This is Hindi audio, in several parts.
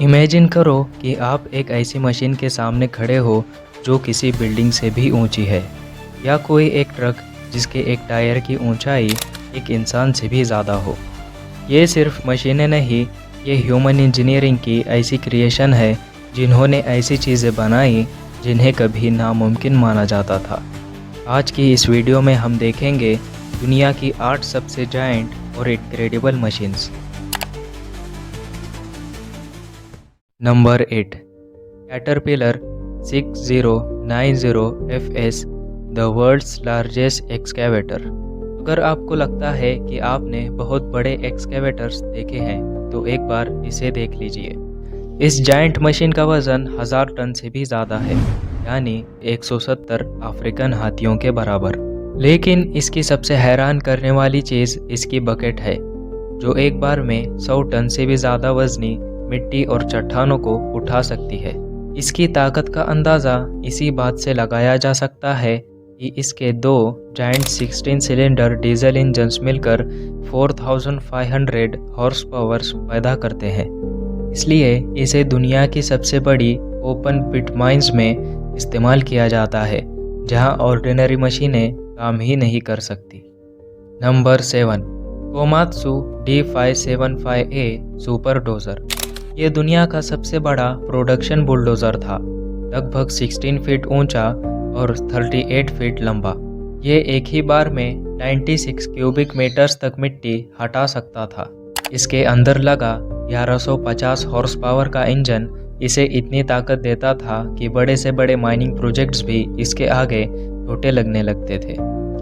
इमेजिन करो कि आप एक ऐसी मशीन के सामने खड़े हो जो किसी बिल्डिंग से भी ऊंची है, या कोई एक ट्रक जिसके एक टायर की ऊंचाई एक इंसान से भी ज़्यादा हो। ये सिर्फ मशीनें नहीं, ये ह्यूमन इंजीनियरिंग की ऐसी क्रिएशन है जिन्होंने ऐसी चीज़ें बनाई जिन्हें कभी नामुमकिन माना जाता था। आज की इस वीडियो में हम देखेंगे दुनिया की 8 सबसे जायंट और incredible machines. Number 8, Caterpillar 6090 FS, the world's largest excavator. अगर आपको लगता है कि आपने बहुत बड़े एक्सकेवेटर्स देखे हैं तो एक बार इसे देख लीजिए। इस जायंट मशीन का वजन 1000 टन से भी ज़्यादा है, यानी 170 अफ्रीकन हाथियों के बराबर। लेकिन इसकी सबसे हैरान करने वाली चीज़ इसकी बकेट है, जो एक बार में 100 टन से भी ज़्यादा वजनी मिट्टी और चट्टानों को उठा सकती है। इसकी ताकत का अंदाज़ा इसी बात से लगाया जा सकता है कि इसके दो जायंट 16 सिलेंडर डीजल इंजन्स मिलकर 4500 हॉर्स पावर्स पैदा करते हैं। इसलिए इसे दुनिया की सबसे बड़ी ओपन पिट माइंस में इस्तेमाल किया जाता है, जहां ऑर्डिनरी मशीनें काम ही नहीं कर सकती। Number 7, Komatsu D575A super dozer. ये दुनिया का सबसे बड़ा प्रोडक्शन बुलडोज़र था, लगभग 16 फीट ऊंचा और 38 फीट लंबा। ये एक ही बार में 96 क्यूबिक मीटर्स तक मिट्टी हटा सकता था। इसके अंदर लगा 1150 हॉर्स पावर का इंजन इसे इतनी ताकत देता था कि बड़े से बड़े माइनिंग प्रोजेक्ट्स भी इसके आगे छोटे लगने लगते थे।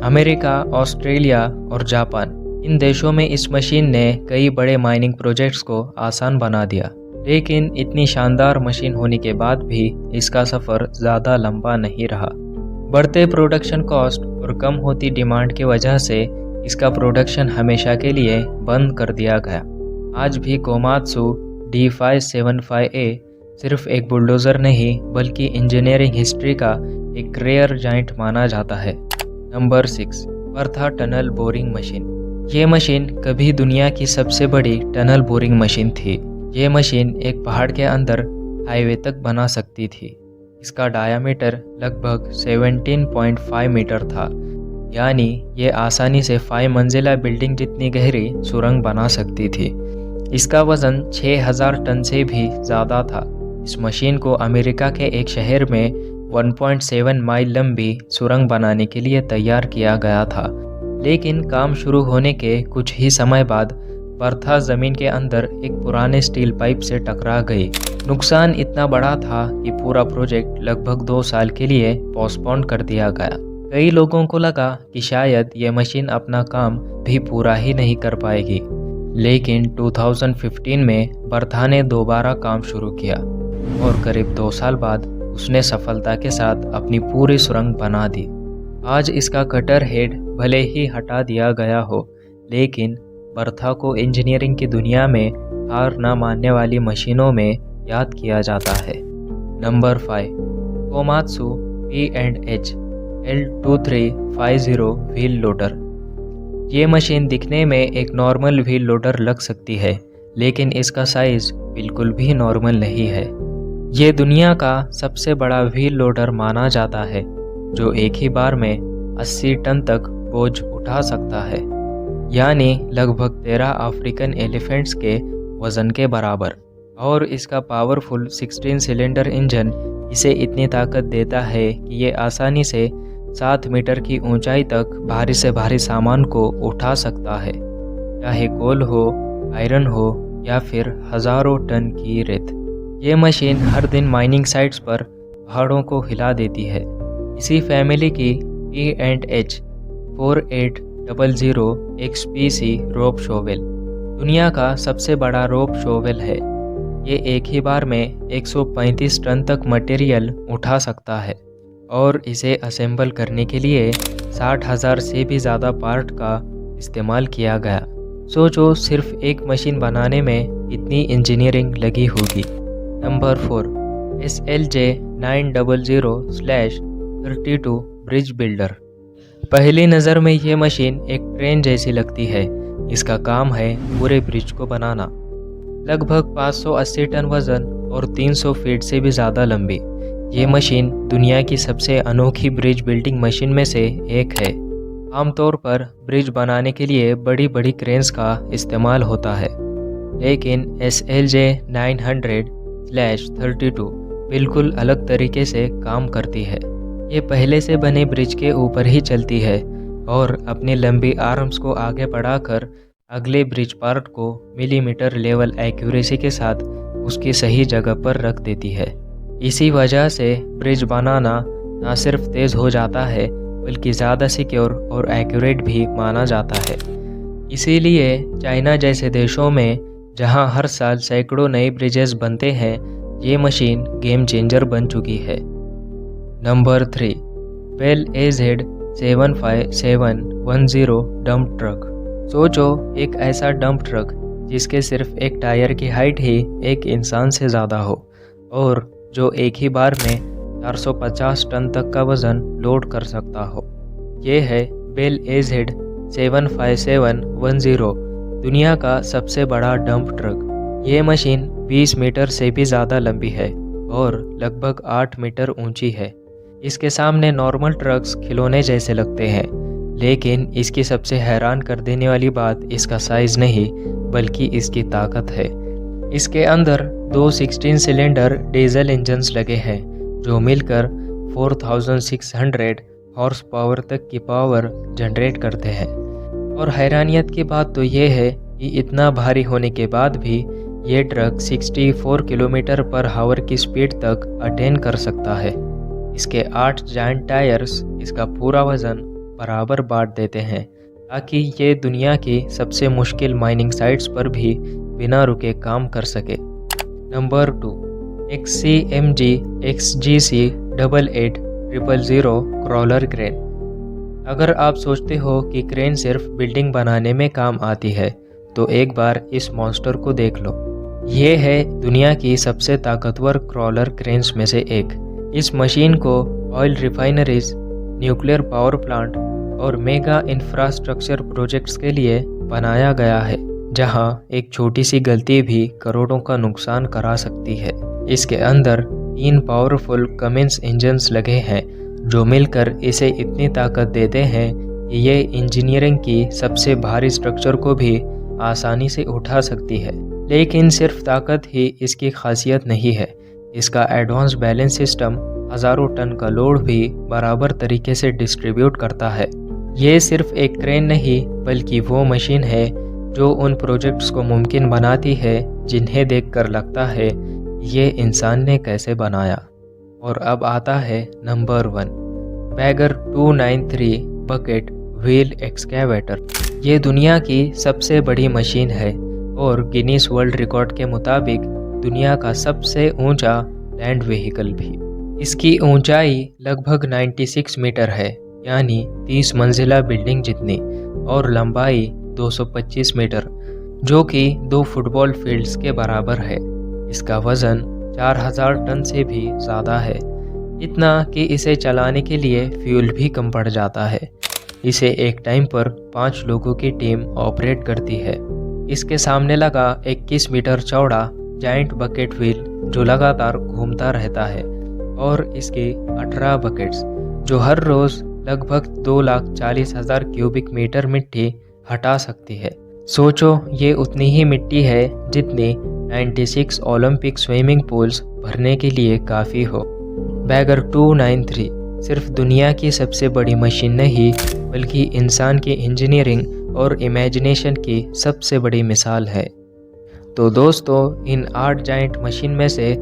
अमेरिका, ऑस्ट्रेलिया और जापान, इन देशों में इस मशीन ने कई बड़े माइनिंग प्रोजेक्ट्स को आसान बना दिया। लेकिन इतनी शानदार मशीन होने के बाद भी इसका सफ़र ज़्यादा लंबा नहीं रहा। बढ़ते प्रोडक्शन कॉस्ट और कम होती डिमांड की वजह से इसका प्रोडक्शन हमेशा के लिए बंद कर दिया गया। आज भी कोमात्सु D575A सिर्फ एक बुलडोज़र नहीं, बल्कि इंजीनियरिंग हिस्ट्री का एक रेयर जाइंट माना जाता है। Number 6, Bertha tunnel boring machine. ये मशीन कभी दुनिया की सबसे बड़ी टनल बोरिंग मशीन थी। ये मशीन एक पहाड़ के अंदर हाईवे तक बना सकती थी। इसका डायामीटर लगभग 17.5 मीटर था, यानी ये आसानी से 5 मंजिला बिल्डिंग जितनी गहरी सुरंग बना सकती थी। इसका वज़न 6000 टन से भी ज़्यादा था। इस मशीन को अमेरिका के एक शहर में 1.7 माइल लंबी सुरंग बनाने के लिए तैयार किया गया था। लेकिन काम शुरू होने के कुछ ही समय बाद बर्था ज़मीन के अंदर एक पुराने स्टील पाइप से टकरा गई। नुकसान इतना बड़ा था कि पूरा प्रोजेक्ट लगभग 2 साल के लिए पोस्टपोन कर दिया गया। कई लोगों को लगा कि शायद ये मशीन अपना काम भी पूरा ही नहीं कर पाएगी। लेकिन 2015 में बर्था ने दोबारा काम शुरू किया और करीब 2 साल बाद उसने सफलता के साथ अपनी पूरी सुरंग बना दी। आज इसका कटर हेड भले ही हटा दिया गया हो, लेकिन बर्था को इंजीनियरिंग की दुनिया में हार न मानने वाली मशीनों में याद किया जाता है। Number 5, Komatsu P&H L2350 wheel loader. ये मशीन दिखने में एक नॉर्मल व्हील लोडर लग सकती है, लेकिन इसका साइज़ बिल्कुल भी नॉर्मल नहीं है। ये दुनिया का सबसे बड़ा व्हील लोडर माना जाता है, जो एक ही बार में 80 टन तक बोझ उठा सकता है, यानी लगभग 13 अफ्रीकन एलिफेंट्स के वज़न के बराबर। और इसका पावरफुल 16 सिलेंडर इंजन इसे इतनी ताकत देता है कि ये आसानी से 7 मीटर की ऊंचाई तक भारी से भारी सामान को उठा सकता है, चाहे कोल हो, आयरन हो या फिर हज़ारों टन की रेत। ये मशीन हर दिन माइनिंग साइट्स पर पहाड़ों को हिला देती है। इसी फैमिली की P&H 4800 XPC रोप शोवेल दुनिया का सबसे बड़ा रोप शोवेल है। ये एक ही बार में 135 टन तक मटेरियल उठा सकता है और इसे असेंबल करने के लिए 60,000 से भी ज़्यादा पार्ट का इस्तेमाल किया गया। सोचो सिर्फ एक मशीन बनाने में इतनी इंजीनियरिंग लगी होगी। Number 4, SLJ 900/32 bridge builder. पहली नज़र में ये मशीन एक ट्रेन जैसी लगती है। इसका काम है पूरे ब्रिज को बनाना। लगभग 580 टन वजन और 300 फीट से भी ज़्यादा लंबी। ये मशीन दुनिया की सबसे अनोखी ब्रिज बिल्डिंग मशीन में से एक है। आमतौर पर ब्रिज बनाने के लिए बड़ी बड़ी क्रेन्स का इस्तेमाल होता है, लेकिन SLJ 900/32 बिल्कुल अलग तरीके से काम करती है। ये पहले से बने ब्रिज के ऊपर ही चलती है और अपनी लंबी आर्म्स को आगे बढ़ाकर अगले ब्रिज पार्ट को मिलीमीटर लेवल एक्यूरेसी के साथ उसकी सही जगह पर रख देती है। इसी वजह से ब्रिज बनाना ना सिर्फ तेज़ हो जाता है बल्कि ज़्यादा सिक्योर और एक्यूरेट भी माना जाता है। इसीलिए चाइना जैसे देशों में, जहां हर साल सैकड़ों नए ब्रिजेस बनते हैं, ये मशीन गेम चेंजर बन चुकी है। Number 3, Bell AZ75710 dump truck. सोचो, एक ऐसा डंप ट्रक जिसके सिर्फ एक टायर की हाइट ही एक इंसान से ज़्यादा हो और जो एक ही बार में 450 टन तक का वज़न लोड कर सकता हो। ये है बेल AZ75710, दुनिया का सबसे बड़ा डंप ट्रक। ये मशीन 20 मीटर से भी ज़्यादा लंबी है और लगभग 8 मीटर ऊंची है। इसके सामने नॉर्मल ट्रक्स खिलौने जैसे लगते हैं, लेकिन इसकी सबसे हैरान कर देने वाली बात इसका साइज़ नहीं बल्कि इसकी ताकत है। इसके अंदर 2 16 सिलेंडर डीजल इंजन्स लगे हैं जो मिलकर 4600 हॉर्स पावर तक की पावर जनरेट करते हैं। और हैरानियत की बात तो ये है कि इतना भारी होने के बाद भी ये ट्रक 64 किलोमीटर पर आवर की स्पीड तक अटेन कर सकता है। इसके 8 जायंट टायर्स इसका पूरा वज़न बराबर बांट देते हैं ताकि ये दुनिया की सबसे मुश्किल माइनिंग साइट्स पर भी बिना रुके काम कर सके। Number 2, XCMG XGC 88000 crawler crane. अगर आप सोचते हो कि क्रेन सिर्फ बिल्डिंग बनाने में काम आती है, तो एक बार इस मॉन्स्टर को देख लो। ये है दुनिया की सबसे ताकतवर क्रॉलर क्रेन्स में से एक। इस मशीन को oil refineries, nuclear power plant और मेगा इंफ्रास्ट्रक्चर प्रोजेक्ट्स के लिए बनाया गया है, जहां एक छोटी सी गलती भी करोड़ों का नुकसान करा सकती है। इसके अंदर 3 पावरफुल कमिंस इंजन्स लगे हैं जो मिलकर इसे इतनी ताकत देते हैं कि ये इंजीनियरिंग की सबसे भारी स्ट्रक्चर को भी आसानी से उठा सकती है। लेकिन सिर्फ ताकत ही इसकी खासियत नहीं है, इसका एडवांस बैलेंस सिस्टम हज़ारों टन का लोड भी बराबर तरीके से डिस्ट्रीब्यूट करता है। ये सिर्फ एक क्रेन नहीं बल्कि वो मशीन है जो उन प्रोजेक्ट्स को मुमकिन बनाती है जिन्हें देखकर लगता है ये इंसान ने कैसे बनाया। और अब आता है number 1, Bagger 293 bucket wheel excavator. ये दुनिया की सबसे बड़ी मशीन है और गिनीज वर्ल्ड रिकॉर्ड के मुताबिक दुनिया का सबसे ऊंचा लैंड व्हीकल भी। इसकी ऊंचाई लगभग 96 मीटर है, यानी 30 मंजिला बिल्डिंग जितनी, और लंबाई 225 मीटर, जो कि 2 फुटबॉल फील्ड्स के बराबर है। इसका वज़न 4000 टन से भी ज़्यादा है, इतना कि इसे चलाने के लिए फ्यूल भी कम पड़ जाता है। इसे एक टाइम पर 5 लोगों की टीम ऑपरेट करती है। इसके सामने लगा 21 मीटर चौड़ा जाइंट बकेट व्हील जो लगातार घूमता रहता है, और इसकी 18 बकेट्स जो हर रोज़ लगभग 2,40,000 क्यूबिक मीटर मिट्टी हटा सकती है। सोचो, ये उतनी ही मिट्टी है जितनी 96 ओलंपिक स्विमिंग पूल्स भरने के लिए काफ़ी हो। बैगर 293 सिर्फ दुनिया की सबसे बड़ी मशीन नहीं बल्कि इंसान की इंजीनियरिंग और इमेजिनेशन की सबसे बड़ी मिसाल है। तो दोस्तों, इन 8 जाइंट मशीन में से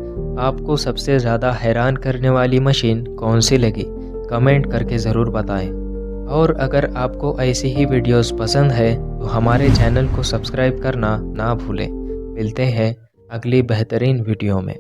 आपको सबसे ज़्यादा हैरान करने वाली मशीन कौन सी लगी, कमेंट करके ज़रूर बताएं। और अगर आपको ऐसी ही वीडियोस पसंद है तो हमारे चैनल को सब्सक्राइब करना ना भूलें। मिलते हैं अगली बेहतरीन वीडियो में।